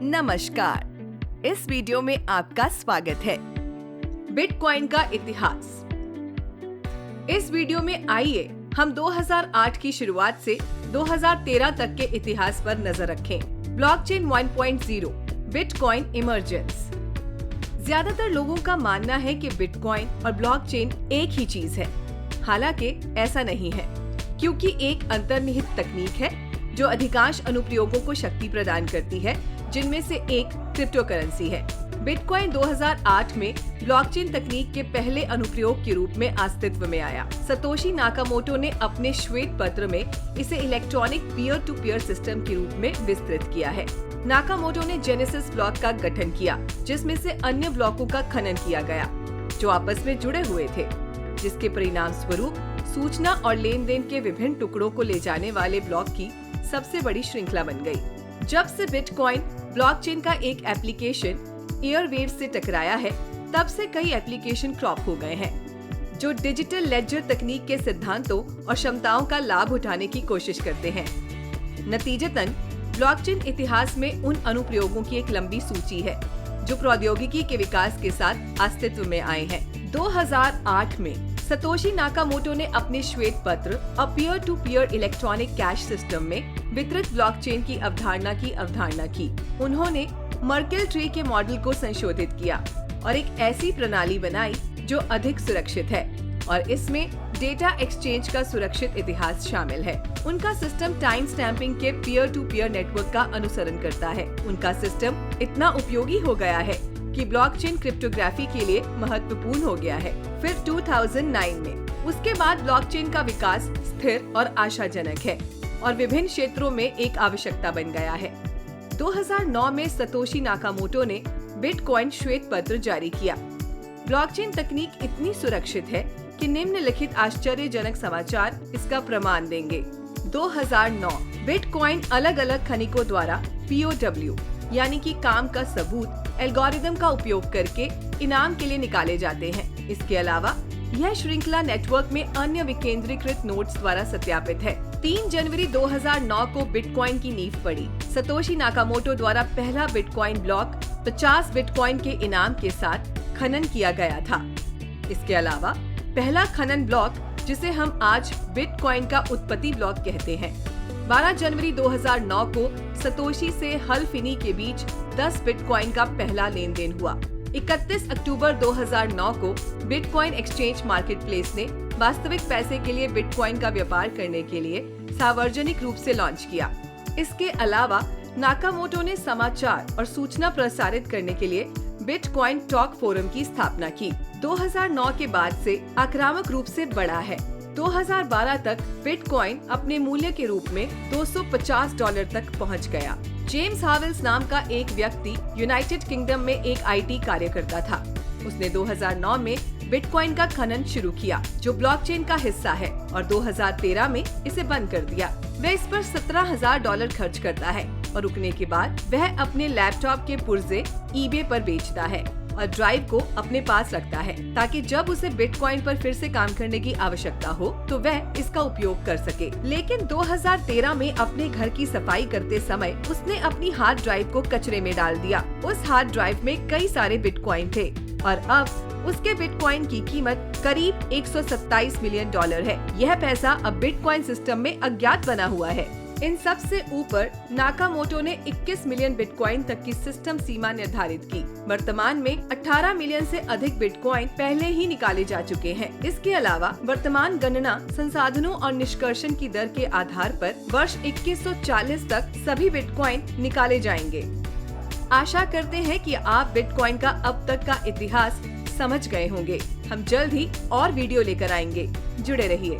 नमस्कार, इस वीडियो में आपका स्वागत है। बिटकॉइन का इतिहास। इस वीडियो में आइए हम 2008 की शुरुआत से 2013 तक के इतिहास पर नजर रखें। Blockchain 1.0 bitcoin emergence. ज्यादातर लोगों का मानना है कि बिटकॉइन और ब्लॉकचेन एक ही चीज है। हालांकि ऐसा नहीं है, क्योंकि एक अंतर्निहित तकनीक है जो अधिकांश अनुप्रयोगों को शक्ति प्रदान करती है, जिनमें से एक क्रिप्टो करेंसी है। बिटकॉइन 2008 में ब्लॉकचेन तकनीक के पहले अनुप्रयोग के रूप में अस्तित्व में आया। सतोशी नाकामोटो ने अपने श्वेत पत्र में इसे electronic peer to peer system के रूप में विस्तृत किया है। नाकामोटो ने जेनेसिस ब्लॉक का गठन किया, जिसमें से अन्य ब्लॉकों का खनन किया गया जो आपस में जुड़े हुए थे, जिसके परिणाम स्वरूप सूचना और लेन देन के विभिन्न टुकड़ों को ले जाने वाले ब्लॉक की सबसे बड़ी श्रृंखला बन गई। जब से बिटकॉइन ब्लॉकचेन का एक एप्लीकेशन एयरवेव से टकराया है, तब से कई एप्लीकेशन क्रॉप हो गए हैं जो डिजिटल लेडजर तकनीक के सिद्धांतों और क्षमताओं का लाभ उठाने की कोशिश करते हैं। नतीजतन ब्लॉकचेन इतिहास में उन अनुप्रयोगों की एक लंबी सूची है जो प्रौद्योगिकी के विकास के साथ अस्तित्व में आए हैं। 2008 में सतोशी नाकामोटो ने अपने श्वेत पत्र a peer to peer electronic cash system में वितरित ब्लॉकचेन की अवधारणा की। उन्होंने मर्केल ट्री के मॉडल को संशोधित किया और एक ऐसी प्रणाली बनाई जो अधिक सुरक्षित है, और इसमें डेटा एक्सचेंज का सुरक्षित इतिहास शामिल है। उनका सिस्टम टाइम स्टैंपिंग के पीयर टू पीयर नेटवर्क का अनुसरण करता है। उनका सिस्टम इतना उपयोगी हो गया है कि ब्लॉकचेन क्रिप्टोग्राफी के लिए महत्वपूर्ण हो गया है। फिर 2009 में उसके बाद ब्लॉकचेन का विकास स्थिर और आशाजनक है और विभिन्न क्षेत्रों में एक आवश्यकता बन गया है। 2009 में सतोशी नाकामोटो ने बिटकॉइन श्वेत पत्र जारी किया। ब्लॉकचेन तकनीक इतनी सुरक्षित है कि निम्नलिखित आश्चर्यजनक समाचार इसका प्रमाण देंगे। 2009 बिटकॉइन अलग अलग खनिकों द्वारा POW यानी कि काम का सबूत एल्गोरिदम का उपयोग करके इनाम के लिए निकाले जाते हैं। इसके अलावा यह श्रृंखला नेटवर्क में अन्य विकेंद्रीकृत नोड्स द्वारा सत्यापित है। 3 जनवरी 2009 को बिटकॉइन की नींव पड़ी। सतोशी नाकामोटो द्वारा पहला बिटकॉइन ब्लॉक 50 बिटकॉइन के इनाम के साथ खनन किया गया था। इसके अलावा पहला खनन ब्लॉक, जिसे हम आज बिटकॉइन का उत्पत्ति ब्लॉक कहते हैं, 12 जनवरी 2009 को सतोशी से हल फिनी के बीच 10 बिटकॉइन का पहला लेन देन हुआ। 31 अक्टूबर 2009 को बिटकॉइन एक्सचेंज मार्केटप्लेस ने वास्तविक पैसे के लिए बिटकॉइन का व्यापार करने के लिए सार्वजनिक रूप से लॉन्च किया। इसके अलावा नाकामोटो ने समाचार और सूचना प्रसारित करने के लिए बिटकॉइन टॉक फोरम की स्थापना की। 2009 के बाद से आक्रामक रूप से बढ़ा है। 2012 तक बिटकॉइन अपने मूल्य के रूप में $250 तक पहुंच गया। जेम्स हावेल्स नाम का एक व्यक्ति यूनाइटेड किंगडम में एक IT कार्यकर्ता था। उसने 2009 में बिटकॉइन का खनन शुरू किया, जो ब्लॉकचेन का हिस्सा है, और 2013 में इसे बंद कर दिया। वह इस पर $17,000 खर्च करता है और रुकने के बाद वह अपने लैपटॉप के पुर्जे eBay पर बेचता है और ड्राइव को अपने पास रखता है, ताकि जब उसे बिटकॉइन पर फिर से काम करने की आवश्यकता हो तो वह इसका उपयोग कर सके। लेकिन 2013 में अपने घर की सफाई करते समय उसने अपनी हार्ड ड्राइव को कचरे में डाल दिया। उस हार्ड ड्राइव में कई सारे बिटकॉइन थे और अब उसके बिटकॉइन की कीमत करीब $127 मिलियन है। यह पैसा अब बिटकॉइन सिस्टम में अज्ञात बना हुआ है। इन सब से ऊपर नाकामोटो ने 21 मिलियन बिटकॉइन तक की सिस्टम सीमा निर्धारित की। वर्तमान में 18 मिलियन से अधिक बिटकॉइन पहले ही निकाले जा चुके हैं। इसके अलावा वर्तमान गणना संसाधनों और निष्कर्षण की दर के आधार पर वर्ष 2140 तक सभी बिटकॉइन निकाले जाएंगे। आशा करते हैं कि आप बिटकॉइन का अब तक का इतिहास समझ गए होंगे। हम जल्द ही और वीडियो लेकर आएंगे। जुड़े रहिए।